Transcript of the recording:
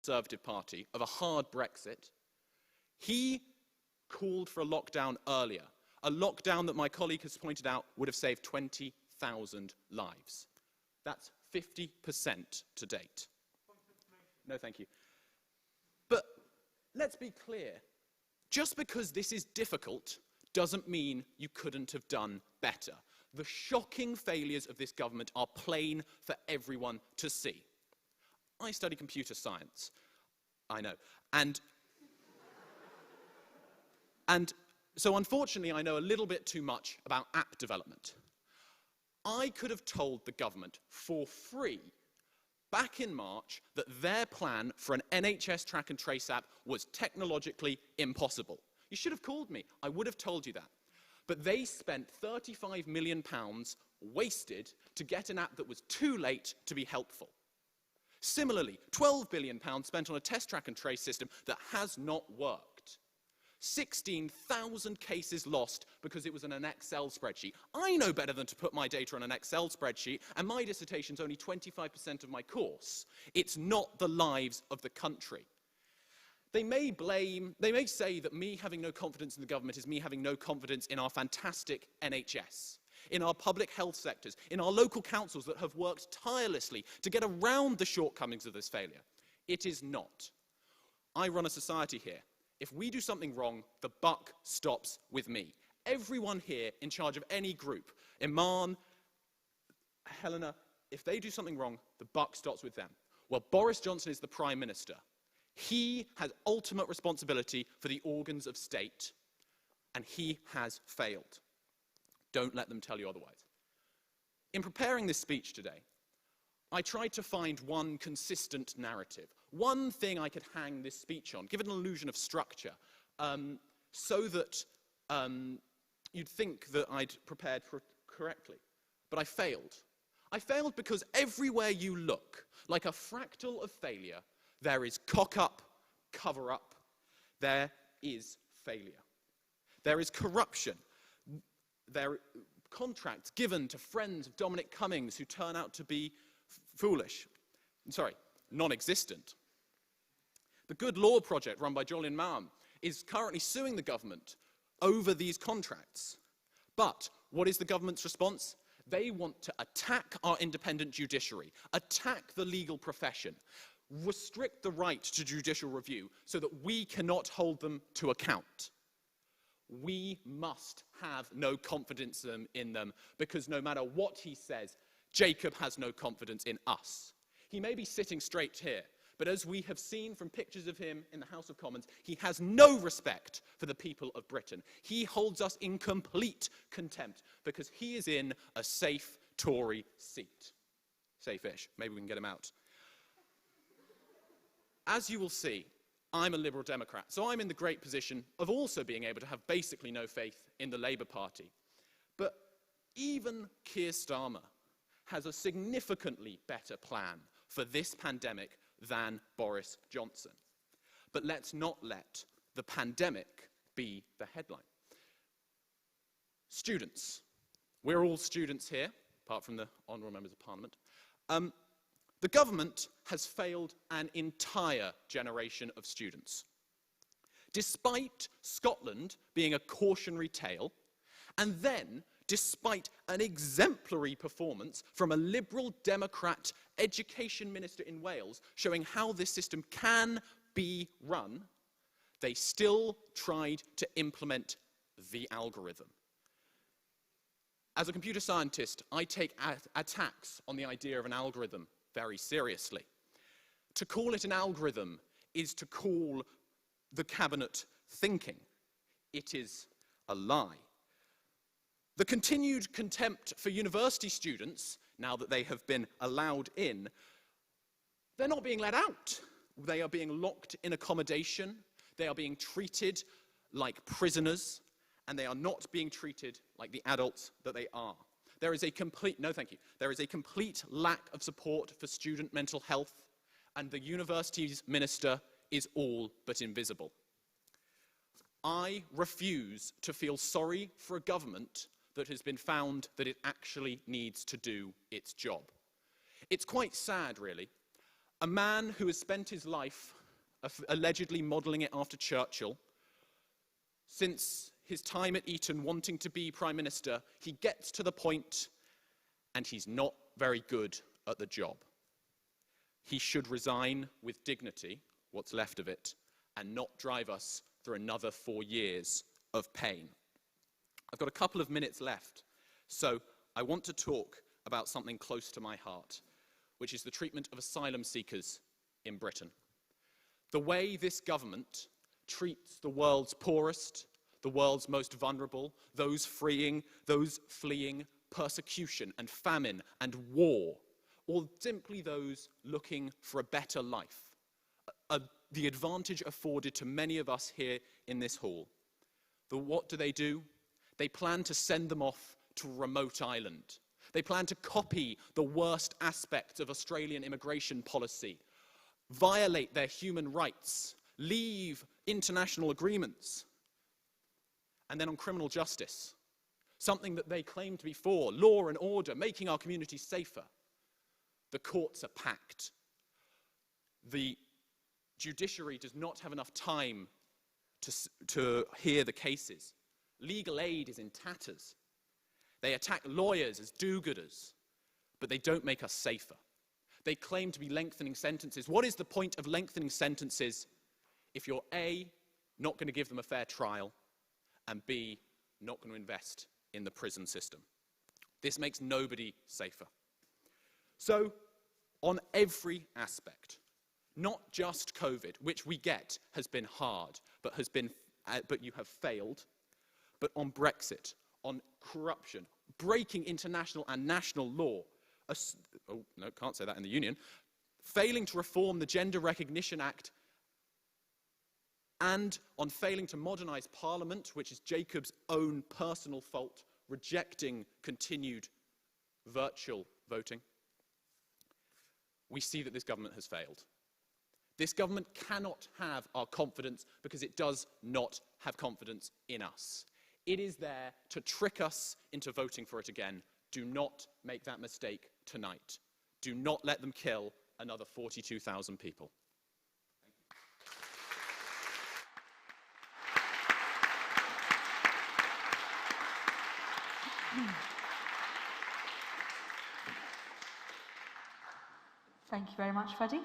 Conservative Party of a hard Brexit, he called for a lockdown earlier, a lockdown that my colleague has pointed out would have saved 20,000 lives. That's 50% to date. No, thank you. But let's be clear. Just because this is difficult doesn't mean you couldn't have done better. The shocking failures of this government are plain for everyone to see. I study computer science. I know. And so unfortunately, I know a little bit too much about app development. I could have told the government for free back in March that their plan for an NHS track and trace app was technologically impossible. You should have called me. I would have told you that. But they spent £35 million wasted to get an app that was too late to be helpful. Similarly, £12 billion spent on a test track and trace system that has not worked. 16,000 cases lost because it was in an Excel spreadsheet. I know better than to put my data on an Excel spreadsheet, and my dissertation's only 25% of my course. It's not the lives of the country. They may say that me having no confidence in the government is me having no confidence in our fantastic NHS, in our public health sectors, in our local councils that have worked tirelessly to get around the shortcomings of this failure. It is not. I run a society here. If we do something wrong, the buck stops with me. Everyone here in charge of any group, Iman, Helena, if they do something wrong, the buck stops with them. Well, Boris Johnson is the Prime Minister. He has ultimate responsibility for the organs of state, and he has failed. Don't let them tell you otherwise. In preparing this speech today, I tried to find one consistent narrative, one thing I could hang this speech on, give it an illusion of structure, so that you'd think that I'd prepared correctly. But I failed. I failed because everywhere you look, like a fractal of failure, there is cock-up, cover-up. There is failure. There is corruption. There are contracts given to friends of Dominic Cummings who turn out to be non-existent. The Good Law Project, run by Julian Maugham, is currently suing the government over these contracts. But what is the government's response? They want to attack our independent judiciary, attack the legal profession, restrict the right to judicial review so that we cannot hold them to account. We must have no confidence in them, because no matter what he says, Jacob has no confidence in us. He may be sitting straight here, but as we have seen from pictures of him in the House of Commons, he has no respect for the people of Britain. He holds us in complete contempt because he is in a safe Tory seat. Safe-ish. Maybe we can get him out. As you will see, I'm a Liberal Democrat, so I'm in the great position of also being able to have basically no faith in the Labour Party. But even Keir Starmer has a significantly better plan for this pandemic than Boris Johnson. But let's not let the pandemic be the headline. Students. We're all students here, apart from the honourable members of Parliament. The government has failed an entire generation of students. Despite Scotland being a cautionary tale, and then despite an exemplary performance from a Liberal Democrat education minister in Wales showing how this system can be run, they still tried to implement the algorithm. As a computer scientist, I take attacks on the idea of an algorithm very seriously. To call it an algorithm is to call the cabinet thinking. It is a lie. The continued contempt for university students, now that they have been allowed in, they're not being let out. They are being locked in accommodation. They are being treated like prisoners, and they are not being treated like the adults that they are. There is a complete, no thank you, there is a complete lack of support for student mental health, and the university's minister is all but invisible. I refuse to feel sorry for a government that has been found that it actually needs to do its job. It's quite sad, really. A man who has spent his life allegedly modelling it after Churchill. Since his time at Eton wanting to be Prime Minister, he gets to the point and he's not very good at the job. He should resign with dignity, what's left of it, and not drive us through another 4 years of pain. I've got a couple of minutes left, so I want to talk about something close to my heart, which is the treatment of asylum seekers in Britain. The way this government treats the world's poorest, the world's most vulnerable, those fleeing persecution and famine and war, or simply those looking for a better life. The advantage afforded to many of us here in this hall. What do? They plan to send them off to a remote island. They plan to copy the worst aspects of Australian immigration policy, violate their human rights, leave international agreements. And then on criminal justice, something that they claim to be for, law and order, making our communities safer. The courts are packed. The judiciary does not have enough time to hear the cases. Legal aid is in tatters. They attack lawyers as do-gooders, but they don't make us safer. They claim to be lengthening sentences. What is the point of lengthening sentences if you're A, not going to give them a fair trial, and B, not going to invest in the prison system? This makes nobody safer. So, on every aspect, not just COVID, which we get has been hard, but you have failed, but on Brexit, on corruption, breaking international and national law, can't say that in the Union, failing to reform the Gender Recognition Act, and on failing to modernise Parliament, which is Jacob's own personal fault, rejecting continued virtual voting, we see that this government has failed. This government cannot have our confidence because it does not have confidence in us. It is there to trick us into voting for it again. Do not make that mistake tonight. Do not let them kill another 42,000 people. Thank you very much, Freddie.